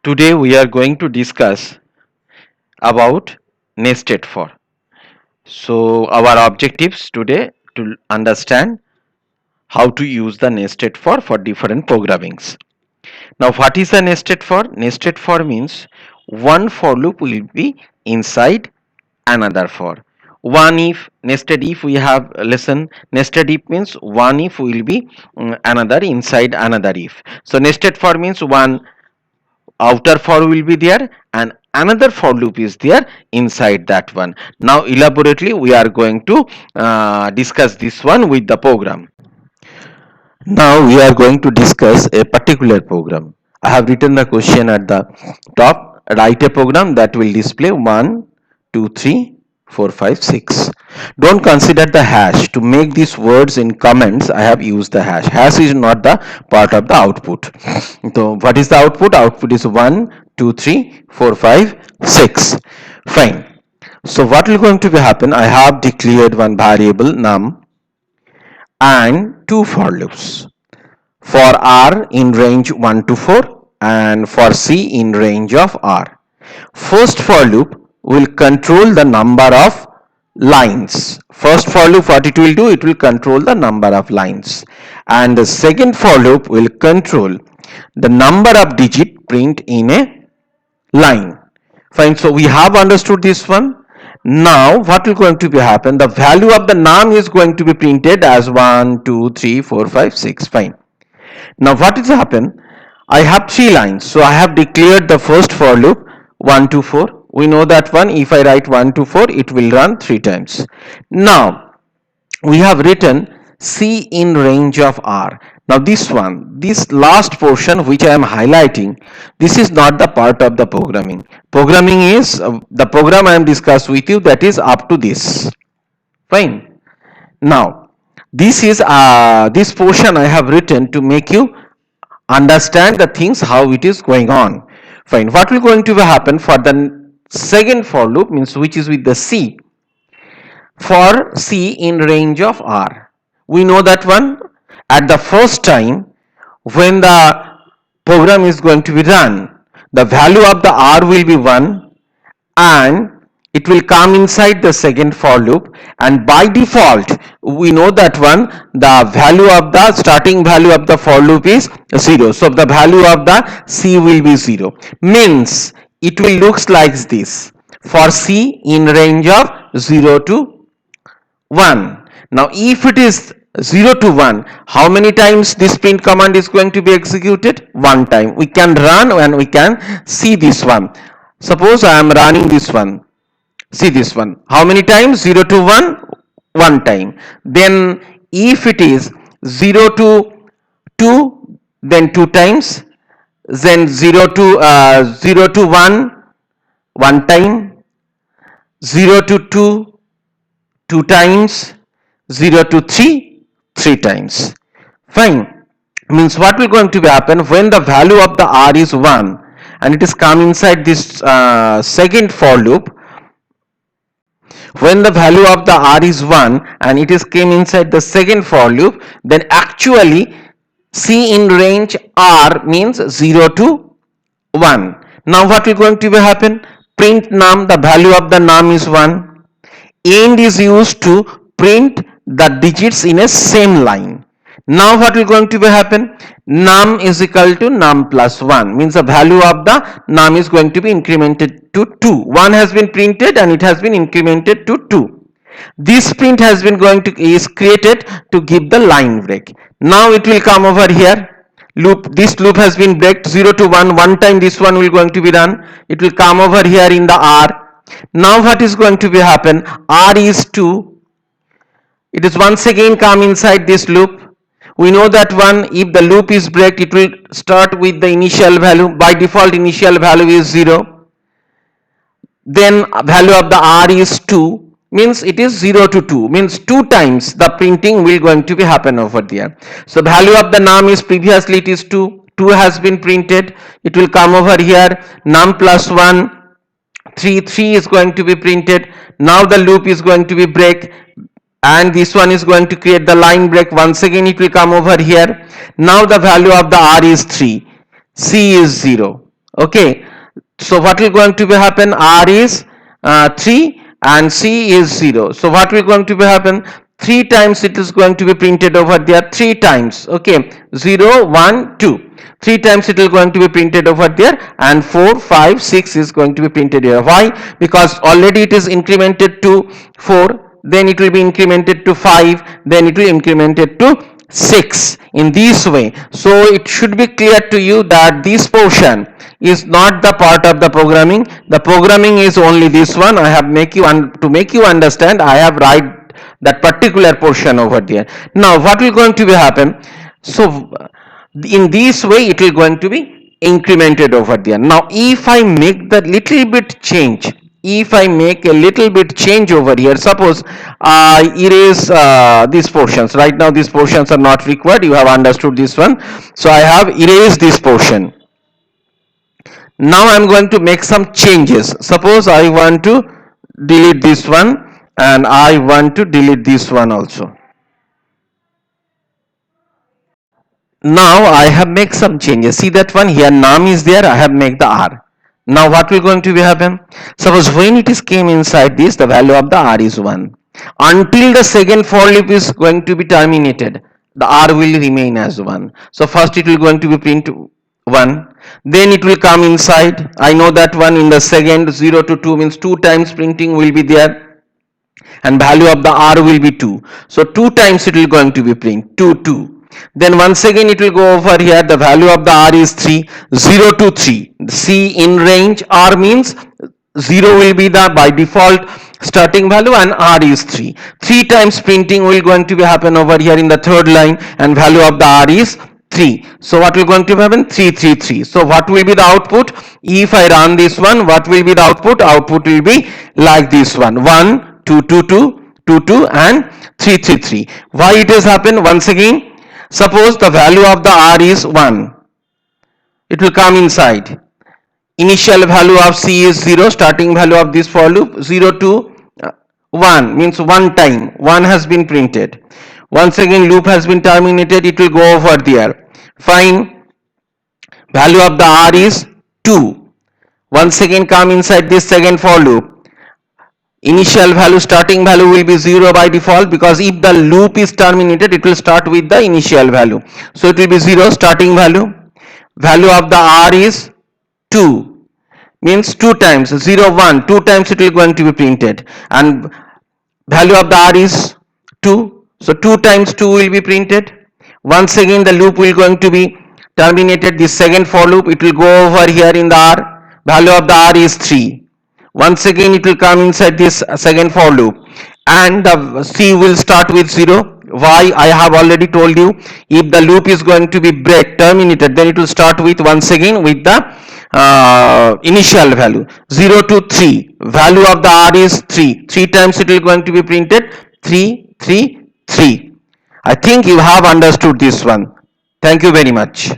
Today we are going to discuss about nested for. So our objectives today to understand how to use the nested for different programmings. Now what is a nested for? Nested for means one for loop will be inside another for. One if nested if we have listen nested if means one if will be another inside another if. So nested for means one outer for will be there and another for loop is there inside that one. Now elaborately we are going to discuss this one with the program. Now we are going to discuss a particular program. I have written the question at the top. Write a program that will display 1 2 3 4 5 6. Don't consider the hash. To make these words in comments I have used the hash. Hash is not the part of the output. So what is the output? Output is 1 2 3 4 5 6. Fine. So what will going to be happen? I have declared one variable num and two for loops for R in range 1 to 4 and for C in range of R. First for loop will control the number of lines. First for loop what it will do? It will control the number of lines. And the second for loop will control the number of digit print in a line. Fine. So we have understood this one. Now what will going to be happen? The value of the num is going to be printed as 1 2 3 4 5 6. Fine. Now what is happen? I have three lines. So I have declared the first for loop 1 to 4. We know that one. If I write 1 to 4, it will run 3 times. Now we have written C in range of R. Now this one, this last portion which I am highlighting, this is not the part of the programming. Programming is the program I am discussed with you, that is up to this. Fine. Now this is this portion I have written to make you understand the things how it is going on. Fine. What will going to happen for the second for loop means which is with the C. For C in range of R. We know that one at the first time when the program is going to be run, the value of the R will be 1 and it will come inside the second for loop, and by default we know that one the value of the starting value of the for loop is 0. So the value of the C will be 0. Means it will looks like this for C in range of 0 to 1. Now if it is 0 to 1, how many times this print command is going to be executed? One time. We can run and we can see this one. Suppose I am running this one. See this one. How many times? 0 to 1? One time. Then if it is 0 to 2, then 2 times. Then 0 to 1, one time. 0 to 2, 2 times. 0 to 3, 3 times. Fine. Means what will going to be happen when the value of the R is 1 and it is come inside this second for loop. When the value of the R is 1 and it is came inside the second for loop, then actually C in range R means 0 to 1. Now what will going to be happen? Print num, the value of the num is 1. End is used to print the digits in a same line. Now what will going to be happen? Num is equal to num plus 1, means the value of the num is going to be incremented to 2. 1 has been printed and it has been incremented to 2. This print has been is created to give the line break. Now it will come over here. This loop has been break 0 to 1. One time this one will going to be done. It will come over here in the R. Now what is going to be happen? R is 2. It is once again come inside this loop. We know that one, if the loop is break, it will start with the initial value. By default initial value is 0. Then value of the R is 2, means it is 0 to 2, means 2 times the printing will going to be happen over there. So value of the num is previously it is 2. 2 has been printed. It will come over here. Num plus 1, 3 is going to be printed. Now the loop is going to be break. And this one is going to create the line break. Once again it will come over here. Now the value of the R is 3. C is 0. Okay, so what will going to be happen? R is 3 and C is 0. So what will going to be happen? 3 times it is going to be printed over there, 3 times. Okay, 0, 1, 2. 3 times it will going to be printed over there, and 4, 5, 6 is going to be printed here. Why? Because already it is incremented to 4, then it will be incremented to 5, then it will incremented to 6 in this way. So it should be clear to you that this portion is not the part of the programming. The programming is only this one. I have to make you understand, I have write that particular portion over there. Now what will going to be happen? So in this way it will going to be incremented over there. Now if I make the little bit change, if I make a little bit change over here, suppose I erase these portions. Right now these portions are not required, you have understood this one. So I have erased this portion. Now I'm going to make some changes. Suppose I want to delete this one, and I want to delete this one also. Now I have make some changes. See that one here, num is there, I have make the r. Now what will going to be happen? Suppose when it is came inside this, the value of the r is 1. Until the second for loop is going to be terminated, the r will remain as 1. So first it will going to be print 1. Then it will come inside. I know that one in the second 0 to 2 means 2 times printing will be there, and value of the r will be 2. So 2 times it will going to be print 2 2. Then once again it will go over here, the value of the r is 3, 0 to 3. C in range, r means 0 will be the by default starting value, and r is 3. 3 times printing will going to be happen over here in the third line, and value of the r is 3. So what will going to happen? 3 3 3. So what will be the output? If I run this one, what will be the output? Output will be like this one, 1 2 2 2 2 2 and 3 3 3. Why it has happened? Once again, suppose the value of the r is 1, it will come inside. Initial value of C is 0, starting value of this for loop 0 to 1 means 1 time 1 has been printed. Once again loop has been terminated, it will go over there. Fine, value of the r is 2. Once again come inside this second for loop. Initial value, starting value will be 0 by default, because if the loop is terminated it will start with the initial value. So it will be 0 starting value. Value of the r is 2 means 2 times 0 1, 2 times it will going to be printed, and value of the r is 2. So 2 times 2 will be printed. Once again the loop will going to be terminated. This second for loop, it will go over here in the r. Value of the r is 3. Once again it will come inside this second for loop, and the C will start with 0. Why? I have already told you, if the loop is going to be break terminated, then it will start with once again with the initial value 0 to 3. Value of the r is 3. 3 times it will going to be printed 3 3 3. I think you have understood this one. Thank you very much.